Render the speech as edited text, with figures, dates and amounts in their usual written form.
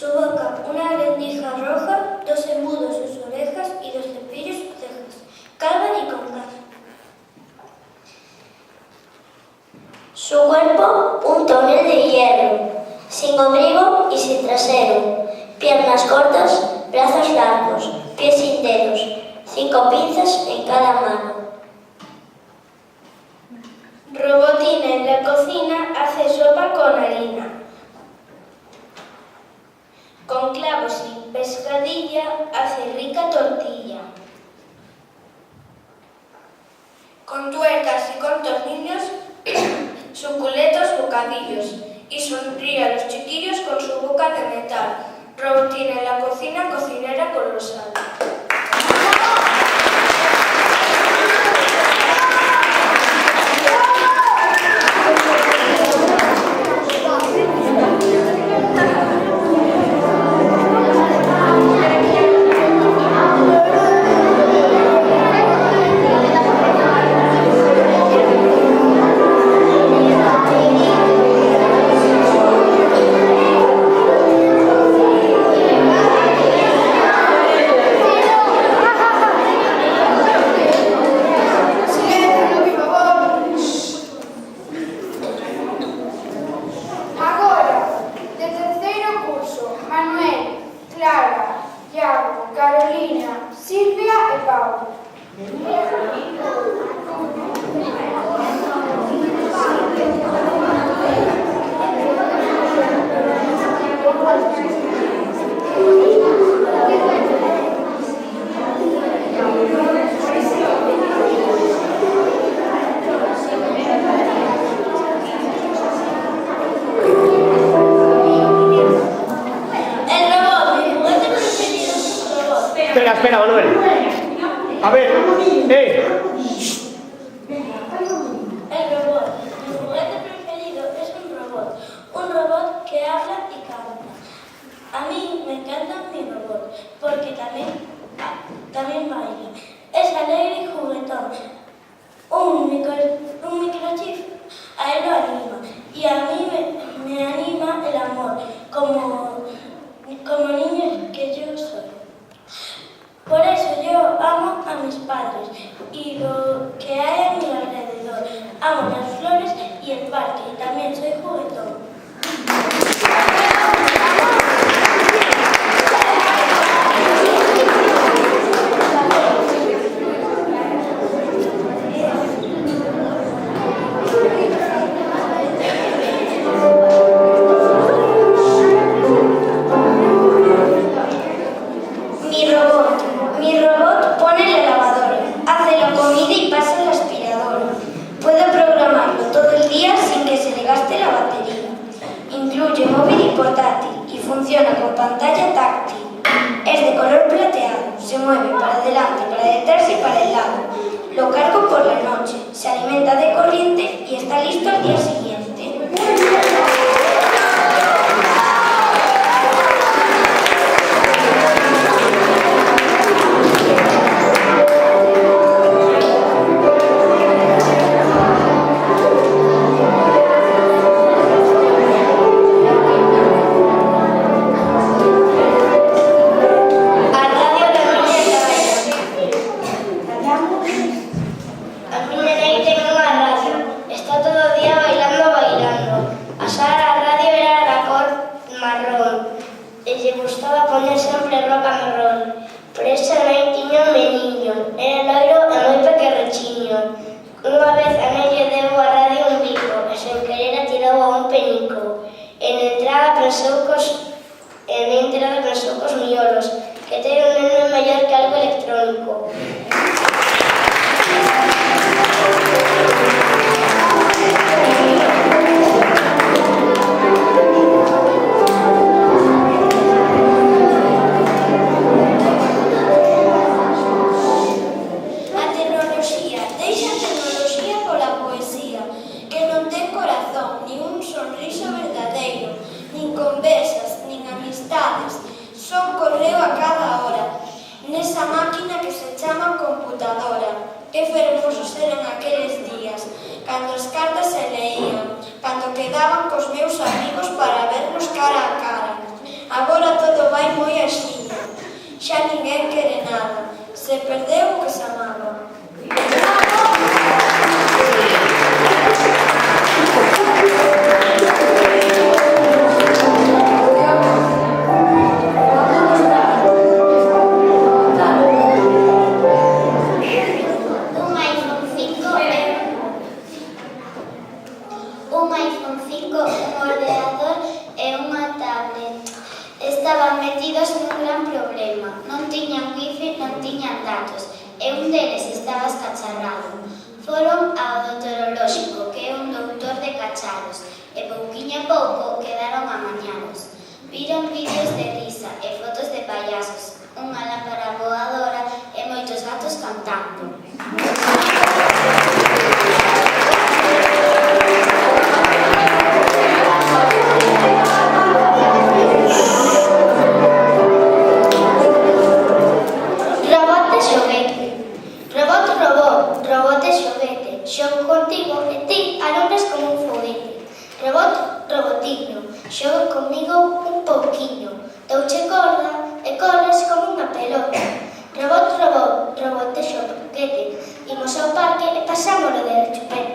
su boca una rendija roja, 2 embudos sus orejas y 2 cepillos sus cejas, calva y con cara. Su cuerpo un tonel de hierro, sin ombligo y sin trasero, piernas cortas, brazos largos, pies sin dedos, 5 pinzas en cada mano. Robotina en la cocina hace sopa con harina. Con clavos y pescadilla hace rica tortilla. Con tuercas y con tornillos, suculentos bocadillos. Y sonríe a los chiquillos con su boca de metal. Robotina en la cocina, cocinera colosal. Espera, Manuel. A ver, El robot. Mi juguete preferido es un robot que habla y canta. A mí me encanta mi robot, porque también baila. Es alegre y juguetón. Un microchip a él lo anima, y a mí me anima el amor, como niño que yo soy. Por eso yo amo a mis padres y lo que hay a mi alrededor. Amo las flores y el parque, y también soy juguetón. Mi robot pone la lavadora, hace la comida y pasa la aspiradora. Puedo programarlo todo el día sin que se le gaste la batería. Incluye móvil y portátil y funciona con pantalla táctil. Es de color plateado, se mueve para adelante, para detrás y para el lado. Lo cargo por la noche, se alimenta de corriente y está listo al día siguiente. Le gustaba poner sempre ropa marrón. Por esa nai tiña un meniño. Era loiro e moi pequerrechiño. Unha vez a nai lle deu a radio un bico e sen querer atirou a un penico. En entrada pensou cos miolos, que ter un neno é mellor que algo electrónico. Son correo a cada hora, nesa máquina que se chama computadora. Que fermosos eran aqueles días, cando as cartas se leían, cando quedaban cos meus amigos para vernos cara a cara. Agora xa ninguén quere nada. Se perdeu o que se amaba. Un iPhone 5, un ordenador e unha tablet estaban metidos nun gran problema. Non tiñan wifi, non tiñan datos e un deles estaba escacharrado. Foron ao doctorolóxico, que é un doutor de cacharros, e pouquiño a pouco quedaron amañados. Viron vídeos de risa e fotos de payasos, unha lámpara voadora e moitos gatos cantando. Xogo contigo e ti alumbras como un foguete. Robot, robotiño, xoga comigo un pouquiño. Douche corda e corres como unha pelota. Robot, robot, robote xoguete. Imos ao parque e pasámolo de chupete.